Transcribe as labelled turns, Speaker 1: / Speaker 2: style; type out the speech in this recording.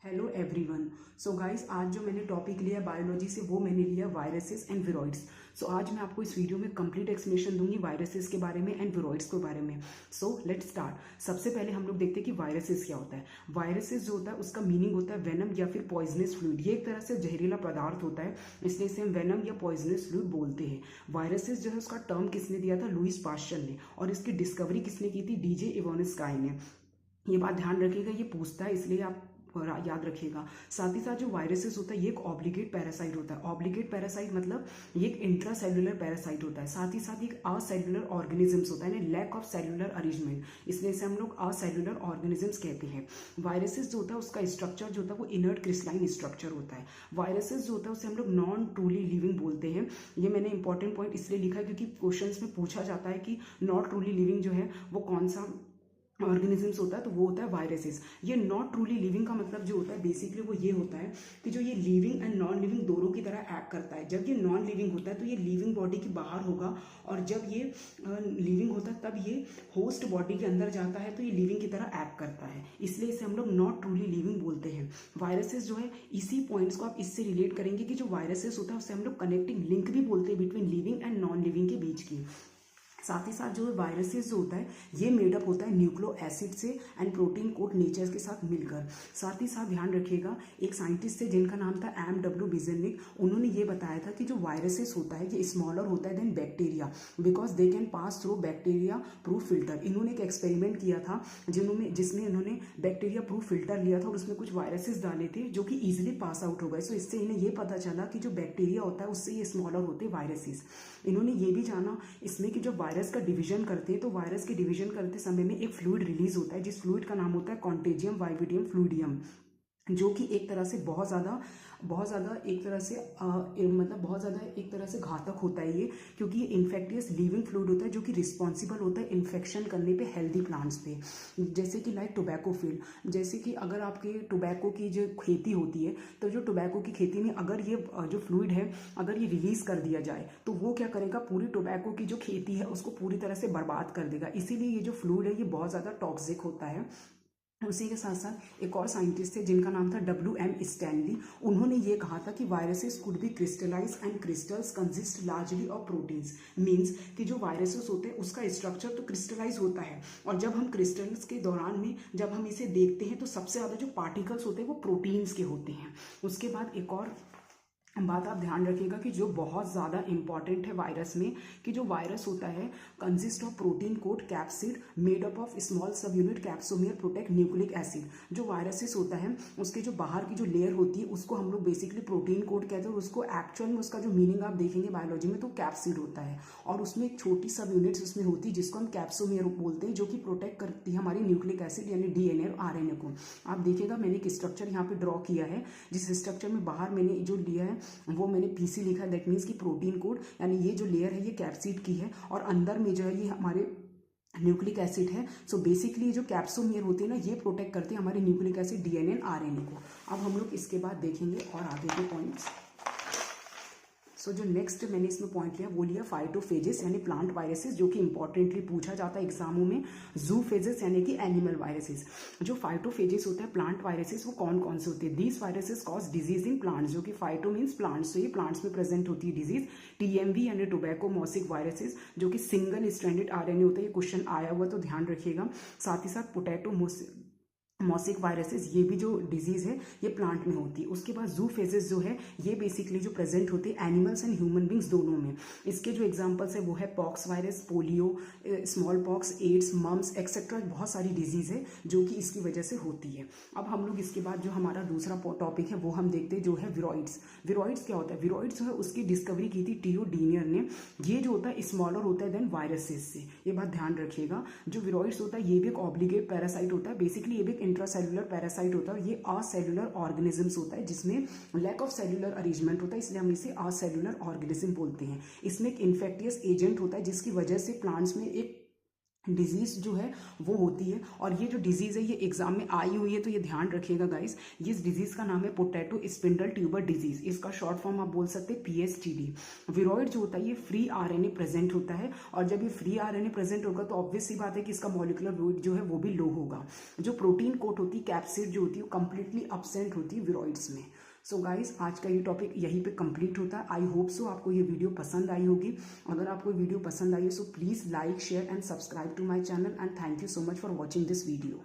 Speaker 1: Hello everyone. So guys, आज जो मैंने टॉपिक लिया बायोलॉजी से वो मैंने लिया वायरसेस एंड विरोइड्स। सो आज मैं आपको इस वीडियो में कंप्लीट एक्सप्लेनेशन दूंगी वायरसेस के बारे में एंड विरोइड्स के बारे में। So let's start. सबसे पहले हम लोग देखते हैं कि वायरसेस क्या होता है। वायरसेस जो होता है उसका मीनिंग होता है वेनम या फिर पॉइजनस फ्लूइड। ये एक तरह से जहरीला पदार्थ होता है, इसलिए इसे हम वेनम या पॉइजनस फ्लूइड बोलते हैं। वायरसेस जो है उसका टर्म किसने दिया था? लुईस पास्चर ने। और इसकी डिस्कवरी किसने की थी? डीजे इवानोस्काई ने। ये बात ध्यान रखिएगा, ये पूछता है इसलिए आप याद रखिएगा। साथ ही साथ जो वायरसेस होता है ये एक ऑब्लिगेट पैरासाइट होता है। ऑब्लिगेट पैरासाइट मतलब ये एक इंट्रासेल्युलर पैरासाइट होता है। साथ ही साथ एक असेल्युलर ऑर्गेनिजम्स होता है, लैक ऑफ सेल्युलर अरेंजमेंट, इसलिए इसे हम लोग असेल्युलर ऑर्गेनिजम्स कहते हैं। वायरसेस जो होता है उसका स्ट्रक्चर जो होता है वो इनर्ट क्रिस्टलाइन स्ट्रक्चर होता है। वायरसेस जो होता है उसे हम लोग नॉन ट्रूली लिविंग बोलते हैं। ये मैंने इंपॉर्टेंट पॉइंट इसलिए लिखा है क्योंकि क्वेश्चंस में पूछा जाता है कि नॉट ट्रूली लिविंग जो है वो कौन सा ऑर्गेनिजम्स होता है, तो वो होता है वायरसेस। ये नॉट ट्रूली लिविंग का मतलब जो होता है बेसिकली वो ये होता है कि जो ये लिविंग एंड नॉन लिविंग दोनों की तरह एक्ट करता है। जब ये नॉन लिविंग होता है तो ये लिविंग बॉडी के बाहर होगा, और जब ये लिविंग होता है तब ये होस्ट बॉडी के अंदर जाता है तो ये लिविंग की तरह एक्ट करता है, इसलिए इसे हम लोग नॉट ट्रूली लिविंग बोलते हैं। वायरसेस जो है इसी पॉइंट्स को आप इससे रिलेट करेंगे कि जो वायरसेस होता है उसे हम लोग कनेक्टिंग लिंक भी बोलते हैं between living and non living के बीच की। साथ ही साथ जो वायरसेस जो होता है ये मेडअप होता है न्यूक्लो एसिड से एंड प्रोटीन कोट नेचर के साथ मिलकर। साथ ही साथ ध्यान रखिएगा, एक साइंटिस्ट थे जिनका नाम था M.W. बिजेनिक। उन्होंने ये बताया था कि जो वायरसेस होता है ये स्मॉलर होता है than bacteria because they can pass through bacteria proof filter. इन्होंने एक एक्सपेरिमेंट किया था जिसमें इन्होंने बैक्टीरिया प्रूफ फिल्टर लिया था और उसमें कुछ वायरसेस डाले थे जो कि ईजिली पास आउट हो गए। सो इससे इन्हें ये पता चला कि जो बैक्टीरिया होता है उससे ये स्मॉलर होते हैं वायरसेस। इन्होंने ये भी जाना इसमें कि जो वायरस का डिवीजन करते हैं तो वायरस के डिवीजन करते समय में एक फ्लूइड रिलीज होता है, जिस फ्लूइड का नाम होता है कॉन्टेजियम वाइविडियम फ्लूइडियम, जो कि एक तरह से बहुत ज़्यादा एक तरह से मतलब बहुत ज़्यादा एक तरह से घातक होता है ये, क्योंकि ये इन्फेक्टियस लिविंग फ्लूइड होता है जो कि रिस्पॉन्सिबल होता है इन्फेक्शन करने पे हेल्दी प्लांट्स पे। जैसे कि लाइक टोबैको फील्ड, जैसे कि अगर आपके टोबैको की जो खेती होती है तो जो टोबैको की खेती में अगर ये जो फ्लूइड है अगर ये रिलीज कर दिया जाए तो वो क्या करेगा, पूरी टोबैको की जो खेती है उसको पूरी तरह से बर्बाद कर देगा। इसीलिए ये जो फ्लूइड है ये बहुत ज़्यादा टॉक्सिक होता है। उसी के साथ साथ एक और साइंटिस्ट थे जिनका नाम था W.M. स्टैनली। उन्होंने ये कहा था कि viruses could be crystallise and crystals consist largely of proteins. Means कि जो वायरसेस होते हैं उसका स्ट्रक्चर तो क्रिस्टलाइज होता है, और जब हम क्रिस्टल्स के दौरान में जब हम इसे देखते हैं तो सबसे ज़्यादा जो पार्टिकल्स होते हैं वो प्रोटीन्स के होते हैं। उसके बाद एक और बात आप ध्यान रखिएगा कि जो बहुत ज़्यादा इंपॉर्टेंट है वायरस में, कि जो वायरस होता है consist of protein coat capsid made up of small sub unit capsomere protect nucleic acid. जो वायरसेस होता है उसके जो बाहर की जो लेयर होती है उसको हम लोग बेसिकली प्रोटीन कोट कहते हैं, और उसको एक्चुअल में उसका जो मीनिंग आप देखेंगे बायोलॉजी में तो कैप्सिड होता है, और उसमें एक छोटी सब यूनिट्स उसमें होती है जिसको हम कैप्सोमियर बोलते हैं, जो कि प्रोटेक्ट करती है हमारी न्यूक्लिक एसिड यानी DNA और RNA को। आप देखिएगा मैंने एक स्ट्रक्चर यहाँ पे ड्रॉ किया है, जिस स्ट्रक्चर में बाहर मैंने जो लिया है वो मैंने PC लिखा है, दैट मीन्स कि प्रोटीन कोड, यानी ये जो लेयर है ये कैप्सिड की है और अंदर में जो है ये हमारे न्यूक्लिक एसिड है। सो बेसिकली ये जो कैप्सोमियर होती है ना ये प्रोटेक्ट करते हैं हमारे न्यूक्लिक एसिड DNA और RNA को। अब हम लोग इसके बाद देखेंगे और आगे के पॉइंट्स। सो जो नेक्स्ट मैंने इसमें पॉइंट लिया वो लिया फाइटोफेजेस यानी प्लांट वायरसेस, जो कि इंपॉर्टेंटली पूछा जाता है एग्जामों में। जूफेजेस यानी कि एनिमल वायरसेस। जो फाइटोफेजेस होते हैं प्लांट वायरसेस वो कौन कौन से होते हैं? These viruses cause disease in plants, जो कि फाइटो मीन्स प्लांट्स, तो ये प्लांट्स में प्रेजेंट होती है डिजीज। TMV यानी टोबैको मोसिक वायरसेस, जो कि सिंगल स्ट्रैंडेड RNA होता है, ये क्वेश्चन आया हुआ तो ध्यान रखिएगा। साथ ही साथ पोटैटो मॉसिक वायरसेस, ये भी जो डिजीज है ये प्लांट में होती है। उसके बाद जूफेजेस जो है ये बेसिकली जो प्रेजेंट होते हैं एनिमल्स एंड ह्यूमन बींग्स दोनों में। इसके जो एग्जांपल्स है वो है pox virus, polio, small pox, AIDS, mumps etcetera, बहुत सारी डिजीज है जो कि इसकी वजह से होती है। अब हम लोग इसके बाद जो हमारा दूसरा टॉपिक है वो हम देखते हैं जो है विरोइड्स। विरोइड्स क्या होता है? विरोइड्स जो है उसकी डिस्कवरी की थी टीओ डीनियर ने। ये जो होता है स्मॉलर होता है देन वायरसेस से, ये बात ध्यान रखिएगा। जो विरोइड्स होता है ये भी एक ऑब्लिगेट पैरासाइट होता है, बेसिकली ये भी एक इंट्रासेल्युलर पैरासाइट होता है। ये असेल्युलर ऑर्गेनिजम्स होता है जिसमें लैक ऑफ सेल्युलर अरेंजमेंट होता है, इसलिए हम इसे असेल्युलर ऑर्गेनिज्म बोलते हैं। इसमें एक इन्फेक्टियस एजेंट होता है जिसकी वजह से प्लांट्स में एक डिजीज़ जो है वो होती है। और ये जो डिजीज़ है ये एग्जाम में आई हुई है, तो ये ध्यान रखिएगा गाइस। ये इस डिजीज़ का नाम है पोटैटो स्पिंडल ट्यूबर डिजीज़। इसका शॉर्ट फॉर्म आप बोल सकते हैं PSTD। विरॉइड जो होता है ये फ्री RNA प्रेजेंट होता है, और जब ये फ्री RNA प्रेजेंट होगा तो ऑब्वियस सी बात है कि इसका मॉलिक्यूलर वेट जो है वो भी लो होगा। जो प्रोटीन कोट होती है, कैप्सिड जो होती है, वो कंप्लीटली अब्सेंट होती है विरॉइड्स में। सो गाइस, आज का ये टॉपिक यहीं पे कंप्लीट होता है। आई होप सो आपको ये वीडियो पसंद आई होगी। अगर आपको वीडियो पसंद आई है so please like, share and subscribe to my channel, and thank you so much for watching this video.